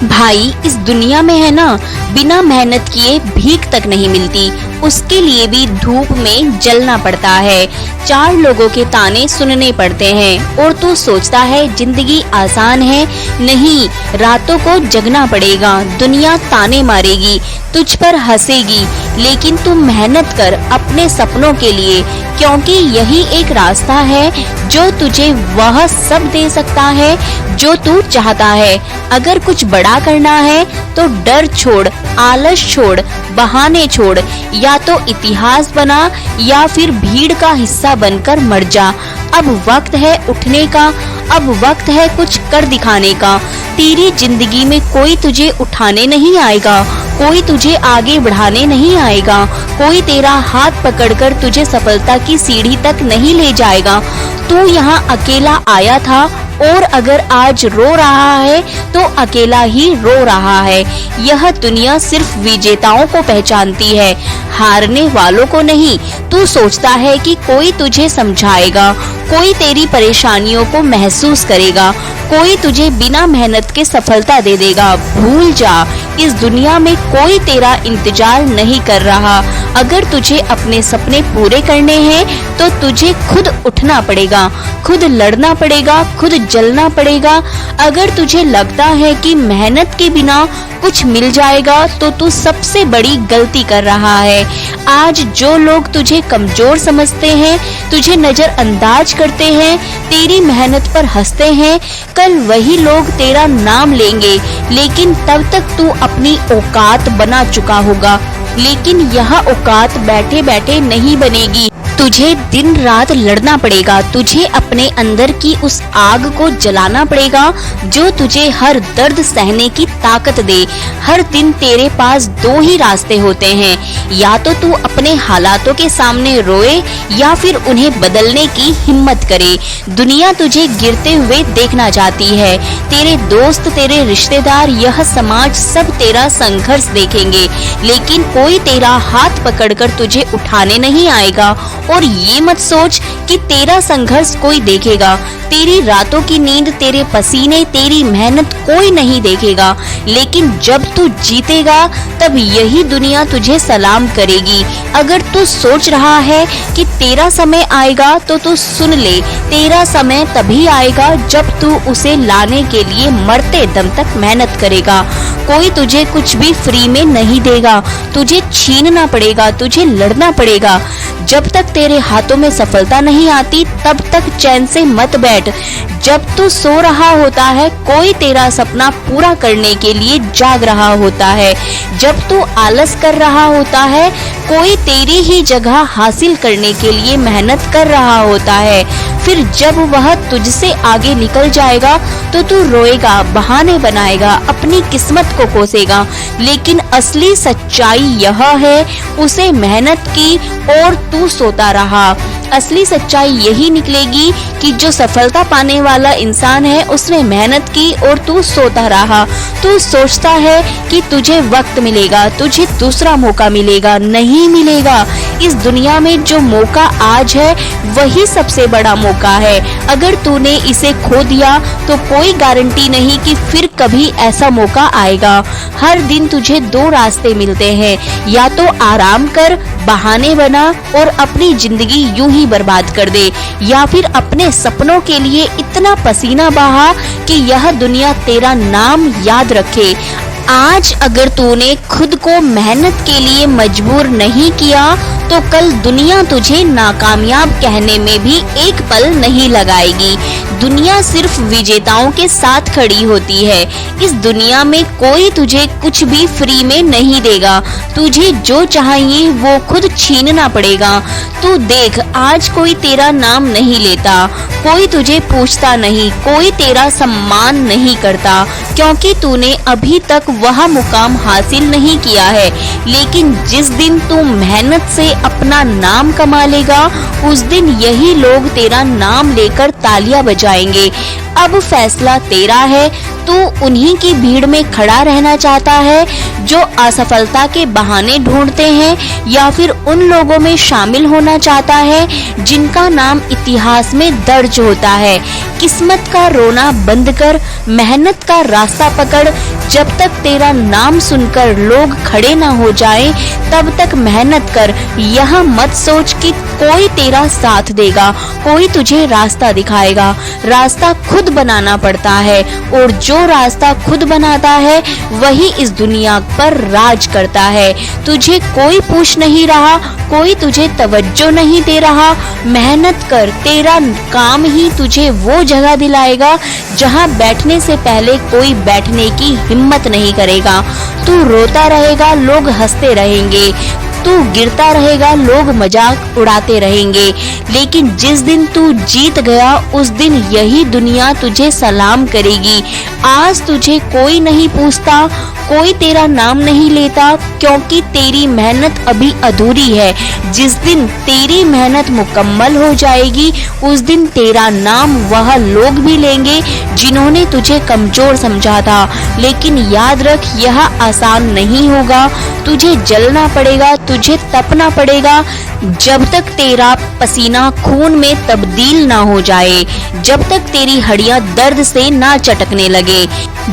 भाई इस दुनिया में है ना, बिना मेहनत किए भीख तक नहीं मिलती, उसके लिए भी धूप में जलना पड़ता है, 4 लोगों के ताने सुनने पड़ते हैं। और तू सोचता है जिंदगी आसान है, नहीं, रातों को जगना पड़ेगा, दुनिया ताने मारेगी, तुझ पर हंसेगी, लेकिन तू मेहनत कर अपने सपनों के लिए, क्योंकि यही एक रास्ता है जो तुझे वह सब दे सकता है जो तू चाहता है। अगर कुछ बड़ा करना है तो डर छोड़, आलस छोड़, बहाने छोड़, या तो इतिहास बना या फिर भीड़ का हिस्सा बनकर मर जा। अब वक्त है उठने का, अब वक्त है कुछ कर दिखाने का। तेरी जिंदगी में कोई तुझे उठाने नहीं आएगा, कोई तुझे आगे बढ़ाने नहीं आएगा, कोई तेरा हाथ पकड़कर तुझे सफलता की सीढ़ी तक नहीं ले जाएगा। तू यहाँ अकेला आया था और अगर आज रो रहा है तो अकेला ही रो रहा है। यह दुनिया सिर्फ विजेताओं को पहचानती है, हारने वालों को नहीं। तू सोचता है कि कोई तुझे समझाएगा, कोई तेरी परेशानियों को महसूस करेगा, कोई तुझे बिना मेहनत के सफलता दे देगा। भूल जा, इस दुनिया में कोई तेरा इंतजार नहीं कर रहा। अगर तुझे अपने सपने पूरे करने हैं तो तुझे खुद उठना पड़ेगा, खुद लड़ना पड़ेगा, खुद जलना पड़ेगा। अगर तुझे लगता है कि मेहनत के बिना कुछ मिल जाएगा तो तू सबसे बड़ी गलती कर रहा है। आज जो लोग तुझे कमजोर समझते हैं, तुझे नजरअंदाज करते हैं, तेरी मेहनत पर हंसते हैं, कल वही लोग तेरा नाम लेंगे, लेकिन तब तक तू अपनी औकात बना चुका होगा। लेकिन यह औकात बैठे बैठे नहीं बनेगी, तुझे दिन रात लड़ना पड़ेगा, तुझे अपने अंदर की उस आग को जलाना पड़ेगा जो तुझे हर दर्द सहने की ताकत दे। हर दिन तेरे पास 2 ही रास्ते होते हैं, या तो तू अपने हालातों के सामने रोए या फिर उन्हें बदलने की हिम्मत करे। दुनिया तुझे गिरते हुए देखना चाहती है, तेरे दोस्त, तेरे रिश्तेदार, यह समाज सब तेरा संघर्ष देखेंगे, लेकिन कोई तेरा हाथ पकड़कर तुझे उठाने नहीं आएगा। और ये मत सोच कि तेरा संघर्ष कोई देखेगा, तेरी रातों की नींद, तेरे पसीने, तेरी मेहनत कोई नहीं देखेगा, लेकिन जब तू जीतेगा तब यही दुनिया तुझे सलाम करेगी। अगर तू सोच रहा है कि तेरा समय आएगा तो तू सुन ले, तेरा समय तभी आएगा जब तू उसे लाने के लिए मरते दम तक मेहनत करेगा। कोई तुझे कुछ भी फ्री में नहीं देगा, तुझे छीनना पड़ेगा, तुझे लड़ना पड़ेगा। जब तक तेरे हाथों में सफलता नहीं आती तब तक चैन से मत बैठ। जब तू सो रहा होता है कोई तेरा सपना पूरा करने के लिए जाग रहा होता है, जब तू आलस कर रहा होता है कोई तेरी ही जगह हासिल करने के लिए मेहनत कर रहा होता है। फिर जब वह तुझसे आगे निकल जाएगा तो तू रोएगा, बहाने बनाएगा, अपनी किस्मत को कोसेगा, लेकिन असली सच्चाई यह है उसे मेहनत की और तू सोता रहा। असली सच्चाई यही निकलेगी कि जो सफलता पाने वाला इंसान है उसने मेहनत की और तू सोता रहा। तू सोचता है कि तुझे वक्त मिलेगा, तुझे दूसरा मौका मिलेगा, नहीं मिलेगा। इस दुनिया में जो मौका आज है वही सबसे बड़ा मौका है। अगर तूने इसे खो दिया तो कोई गारंटी नहीं कि फिर कभी ऐसा मौका आएगा। हर दिन तुझे 2 रास्ते मिलते हैं, या तो आराम कर, बहाने बना और अपनी जिंदगी यूं ही बर्बाद कर दे, या फिर अपने सपनों के लिए इतना पसीना बहा कि यह दुनिया तेरा नाम याद रखे। आज अगर तूने खुद को मेहनत के लिए मजबूर नहीं किया तो कल दुनिया तुझे नाकामयाब कहने में भी एक पल नहीं लगाएगी। दुनिया सिर्फ विजेताओं के साथ खड़ी होती है। इस दुनिया में कोई तुझे कुछ भी फ्री में नहीं देगा, तुझे जो चाहिए वो खुद छीनना पड़ेगा। तू देख, आज कोई तेरा नाम नहीं लेता, कोई तुझे पूछता नहीं, कोई तेरा सम्मान नहीं करता, क्योंकि तूने अभी तक वह मुकाम हासिल नहीं किया है। लेकिन जिस दिन तू मेहनत से अपना नाम कमा लेगा उस दिन यही लोग तेरा नाम लेकर तालियां बजाएंगे। अब फैसला तेरा है, तू उन्हीं की भीड़ में खड़ा रहना चाहता है जो असफलता के बहाने ढूंढते हैं, या फिर उन लोगों में शामिल होना चाहता है जिनका नाम इतिहास में दर्ज होता है। किस्मत का रोना बंद कर, मेहनत का रास्ता पकड़, जब तक तेरा नाम सुनकर लोग खड़े ना हो जाए तब तक मेहनत कर। यह मत सोच कि कोई तेरा साथ देगा, कोई तुझे रास्ता दिखाएगा। रास्ता खुद बनाना पड़ता है और जो रास्ता खुद बनाता है वही इस दुनिया पर राज करता है। तुझे कोई पूछ नहीं रहा, कोई तुझे तवज्जो नहीं दे रहा। मेहनत कर, तेरा काम ही तुझे वो जगह दिलाएगा जहाँ बैठने से पहले कोई बैठने की हिम्मत नहीं करेगा। तू रोता रहेगा, लोग हंसते रहेंगे। तू गिरता रहेगा, लोग मजाक उड़ाते रहेंगे। लेकिन जिस दिन तू जीत गया उस दिन यही दुनिया तुझे सलाम करेगी। आज तुझे कोई नहीं पूछता, कोई तेरा नाम नहीं लेता, क्योंकि तेरी मेहनत अभी अधूरी है। जिस दिन तेरी मेहनत मुकम्मल हो जाएगी उस दिन तेरा नाम वह लोग भी लेंगे जिन्होंने तुझे कमजोर समझा था। लेकिन याद रख, यह आसान नहीं होगा। तुझे जलना पड़ेगा, तुझे तपना पड़ेगा जब तक तेरा पसीना खून में तब्दील ना हो जाए, जब तक तेरी हड्डियां दर्द से ना चटकने लगे,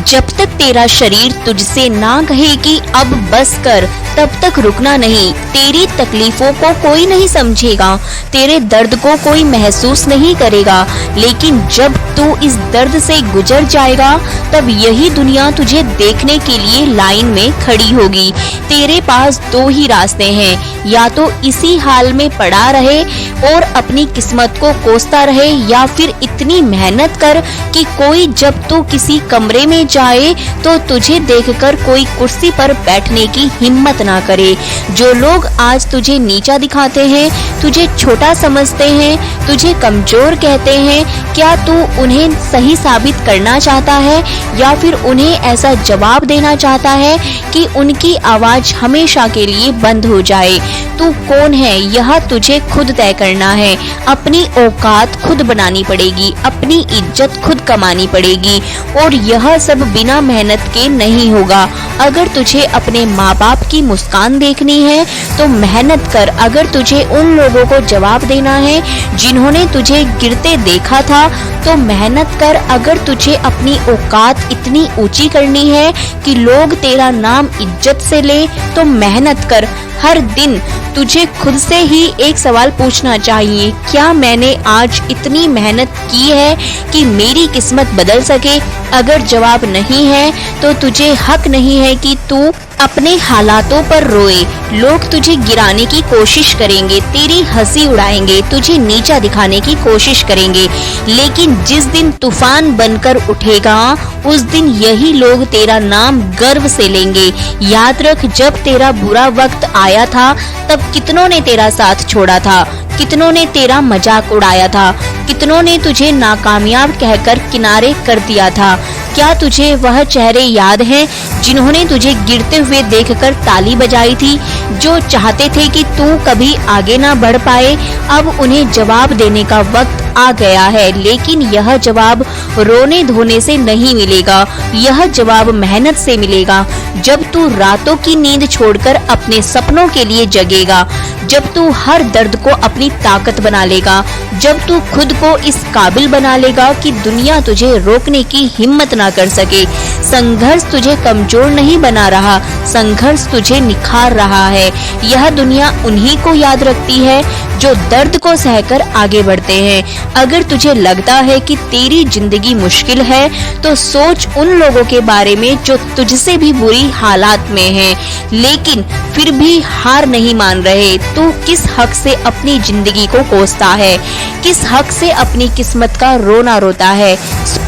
जब तक तेरा शरीर तुझसे ना कहे कि अब बस कर, तब तक रुकना नहीं। तेरी तकलीफों को कोई नहीं समझेगा, तेरे दर्द को कोई महसूस नहीं करेगा। लेकिन जब तू इस दर्द से गुजर जाएगा तब यही दुनिया तुझे देखने के लिए लाइन में खड़ी होगी। तेरे पास दो ही रास्ते हैं, या तो इसी हाल में पड़ा रहे और अपनी किस्मत को कोसता रहे, या फिर इतनी मेहनत कर कि कोई जब तू किसी कमरे में जाए तो तुझे देखकर कोई कुर्सी पर बैठने की हिम्मत ना करे। जो लोग आज तुझे नीचा दिखाते हैं, तुझे छोटा समझते हैं, तुझे कमजोर कहते हैं, क्या तू उन्हें सही साबित करना चाहता है या फिर उन्हें ऐसा जवाब देना चाहता है कि उनकी आवाज हमेशा के लिए बंद हो जाए? तू कौन है यह तुझे खुद तय करना है। अपनी औकात खुद बनानी पड़ेगी, अपनी इज्जत खुद कमानी पड़ेगी और यह सब बिना मेहनत के नहीं होगा। अगर तुझे अपने माँ बाप की मुस्कान देखनी है तो मेहनत कर। अगर तुझे उन लोगों को जवाब देना है जिन्होंने तुझे गिरते देखा था तो मेहनत कर। अगर तुझे अपनी औकात इतनी ऊंची करनी है कि लोग तेरा नाम इज्जत से ले तो मेहनत कर। हर दिन तुझे खुद से ही एक सवाल पूछना चाहिए, क्या मैंने आज इतनी मेहनत की है कि मेरी किस्मत बदल सके? अगर जवाब नहीं है तो तुझे हक नहीं है कि तू अपने हालातों पर रोए। लोग तुझे गिराने की कोशिश करेंगे, तेरी हंसी उड़ाएंगे, तुझे नीचा दिखाने की कोशिश करेंगे, लेकिन जिस दिन तूफान बनकर उठेगा उस दिन यही लोग तेरा नाम गर्व से लेंगे। याद रख, जब तेरा बुरा वक्त आया था तब कितनों ने तेरा साथ छोड़ा था, कितनों ने तेरा मजाक उड़ाया था, कितनों ने तुझे नाकामयाब कहकर किनारे कर दिया था। क्या तुझे वह चेहरे याद हैं जिन्होंने तुझे गिरते हुए देखकर ताली बजाई थी, जो चाहते थे कि तू कभी आगे ना बढ़ पाए? अब उन्हें जवाब देने का वक्त आ गया है, लेकिन यह जवाब रोने धोने से नहीं मिलेगा, यह जवाब मेहनत से मिलेगा। जब तू रातों की नींद छोड़कर अपने सपनों के लिए जगेगा, जब तू हर दर्द को अपनी ताकत बना लेगा, जब तू खुद को इस काबिल बना लेगा कि दुनिया तुझे रोकने की हिम्मत ना कर सके। संघर्ष तुझे कमजोर नहीं बना रहा, संघर्ष तुझे निखार रहा है। यह दुनिया उन्हीं को याद रखती है जो दर्द को सहकर आगे बढ़ते हैं। अगर तुझे लगता है कि तेरी जिंदगी मुश्किल है तो सोच उन लोगों के बारे में जो तुझसे भी बुरी हालात में हैं, लेकिन फिर भी हार नहीं मान रहे। तू किस हक से अपनी जिंदगी को कोसता है, किस हक से अपनी किस्मत का रोना रोता है?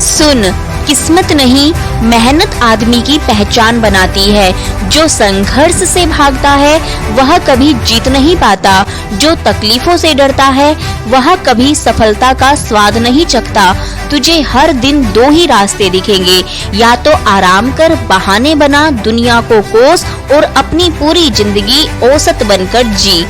सुन, किस्मत नहीं, मेहनत आदमी की पहचान बनाती है। जो संघर्ष से भागता है वह कभी जीत नहीं पाता, जो तकलीफों से डरता है वह कभी सफलता का स्वाद नहीं चखता। तुझे हर दिन दो ही रास्ते दिखेंगे, या तो आराम कर, बहाने बना, दुनिया को कोस और अपनी पूरी जिंदगी औसत बनकर जी,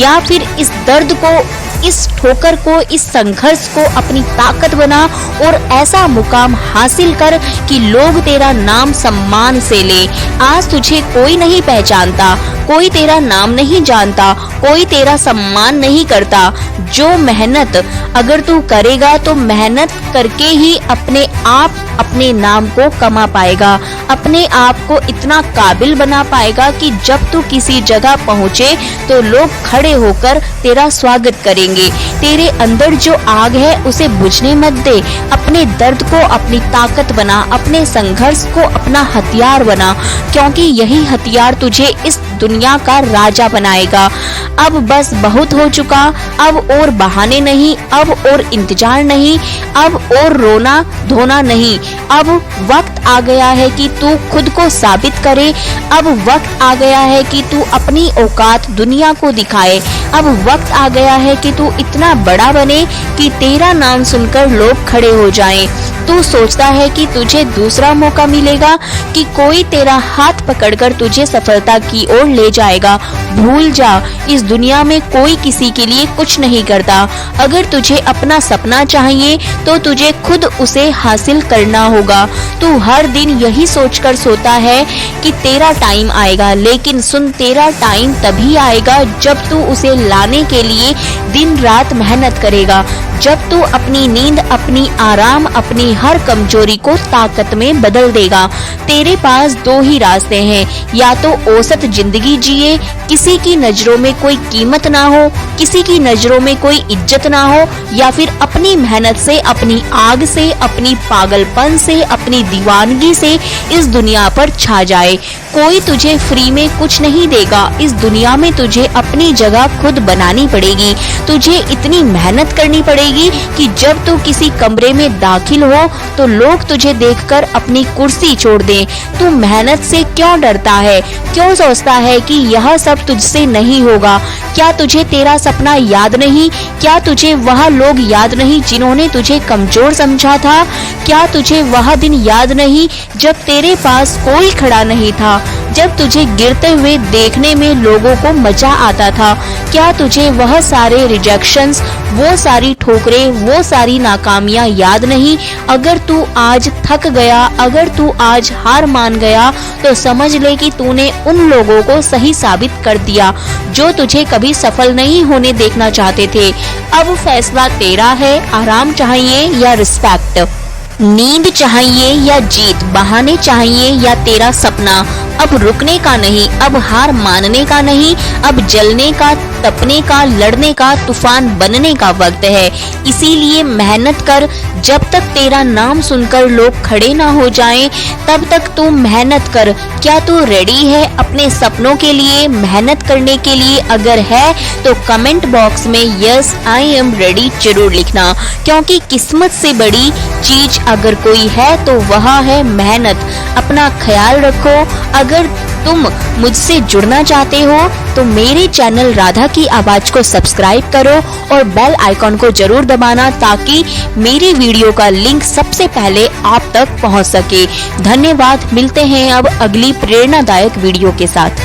या फिर इस दर्द को, इस ठोकर को, इस संघर्ष को अपनी ताकत बना और ऐसा मुकाम हासिल कर कि लोग तेरा नाम सम्मान से ले। आज तुझे कोई नहीं पहचानता, कोई तेरा नाम नहीं जानता, कोई तेरा सम्मान नहीं करता। जो मेहनत अगर तू करेगा तो मेहनत करके ही अपने आप अपने नाम को कमा पाएगा, अपने आप को इतना काबिल बना पाएगा कि जब तू किसी जगह पहुंचे तो लोग खड़े होकर तेरा स्वागत करेंगे। तेरे अंदर जो आग है उसे बुझने मत दे, अपने दर्द को अपनी ताकत बना, अपने संघर्ष को अपना हथियार बना, क्योंकि यही हथियार तुझे इस दुनिया का राजा बनाएगा। अब बस बहुत हो चुका, अब और बहाने नहीं, अब और इंतजार नहीं, अब और रोना धोना नहीं। अब वक्त आ गया है कि तू खुद को साबित करे, अब वक्त आ गया है कि तू अपनी औकात दुनिया को दिखाए, अब वक्त आ गया है कि तू इतना बड़ा बने कि तेरा नाम सुनकर लोग खड़े हो जाएं। तू सोचता है कि तुझे दूसरा मौका मिलेगा, कि कोई तेरा हाथ पकड़कर तुझे सफलता की ओर ले जाएगा। भूल जा, इस दुनिया में कोई किसी के लिए कुछ नहीं करता। अगर तुझे अपना सपना चाहिए तो तुझे खुद उसे हासिल करना होगा। तू हर दिन यही सोचकर सोता है कि तेरा टाइम आएगा, लेकिन सुन, तेरा टाइम तभी आएगा जब तू उसे लाने के लिए दिन रात मेहनत करेगा, जब तू अपनी नींद, अपनी आराम, अपनी हर कमजोरी को ताकत में बदल देगा। तेरे पास दो ही रास्ते हैं, या तो औसत जिंदगी जिए, किसी की नजरों में कोई कीमत ना हो, किसी की नजरों में कोई इज्जत ना हो, या फिर अपनी मेहनत से, अपनी आग से, अपनी पागलपन से, अपनी दीवानगी से इस दुनिया पर छा जाए। कोई तुझे फ्री में कुछ नहीं देगा, इस दुनिया में तुझे अपनी जगह खुद बनानी पड़ेगी। तुझे इतनी मेहनत करनी पड़ेगी कि जब तू किसी कमरे में दाखिल हो तो लोग तुझे देखकर अपनी कुर्सी छोड़ दें। तू मेहनत से क्यों डरता है? क्यों सोचता है कि यह सब तुझसे नहीं होगा? क्या तुझे तेरा सपना याद नहीं? क्या तुझे वह लोग याद नहीं जिन्होंने तुझे कमजोर समझा था? क्या तुझे वह दिन याद नहीं जब तेरे पास कोई खड़ा नहीं था, जब तुझे गिरते हुए देखने में लोगों को मजा आता था? क्या तुझे वह सारे रिजेक्शंस, वो सारी ठोकरें, वो सारी नाकामियां याद नहीं? अगर तू आज थक गया, अगर तू आज हार मान गया, तो समझ ले कि तूने उन लोगों को सही साबित कर दिया जो तुझे कभी सफल नहीं होने देखना चाहते थे। अब फैसला तेरा है, आराम चाहिए या रिस्पेक्ट, नींद चाहिए या जीत, बहाने चाहिए या तेरा सपना। अब रुकने का नहीं, अब हार मानने का नहीं, अब जलने का, तपने का, लड़ने का, तूफान बनने का वक्त है। इसीलिए मेहनत कर, जब तक तेरा नाम सुनकर लोग खड़े ना हो जाएं, तब तक तू मेहनत कर। क्या तू रेडी है अपने सपनों के लिए, मेहनत करने के लिए? अगर है तो कमेंट बॉक्स में यस आई एम रेडी जरूर लिखना, क्योंकि किस्मत से बड़ी चीज अगर कोई है तो वह है मेहनत। अपना ख्याल रखो। अगर तुम मुझसे जुड़ना चाहते हो तो मेरे चैनल राधा की आवाज को सब्सक्राइब करो और बेल आइकॉन को जरूर दबाना, ताकि मेरी वीडियो का लिंक सबसे पहले आप तक पहुंच सके। धन्यवाद। मिलते हैं अब अगली प्रेरणादायक वीडियो के साथ।